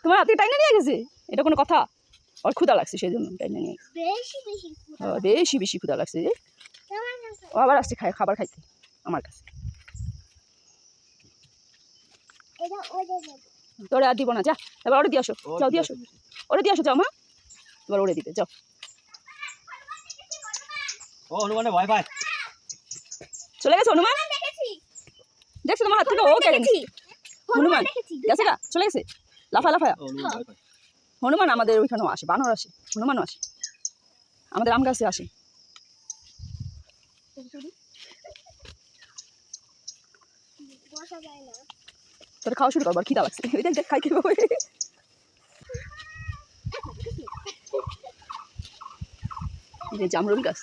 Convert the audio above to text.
তোমার হাতে টাইনা নিয়ে গেছে, এটা কোনো কথা? ওর ক্ষুধা লাগছে সেই জন্য টাইনা নিয়ে গেছে। বেশি বেশি ক্ষুধা লাগছে যে ও আবার আসছে খাবার খাইতে আমার কাছে। তোরে আর দিব না, যা এবার ওরে দিয়ে আসো, যাও দিয়ে আসো, ওরে দিয়ে আসো, যাও মা এবার ওরে দিবে, যাও। ও হনুমানের ভয় পায়, চলে গেছে হনুমান, দেখছো তোমার হাত থেকে ও কেড়ে নিছে। হনুমান গেছে গা, চলে গেছে লাফা লাফা। হনুমান আমাদের ওইখানেও আসে, বানর আসে, হনুমানও আসে, আমাদের আম গাছে আসে। তোর খাওয়া শুরু করবার খিদা লাগছে, ওই দেখ খাই খেয়ে জামরুল গাছ।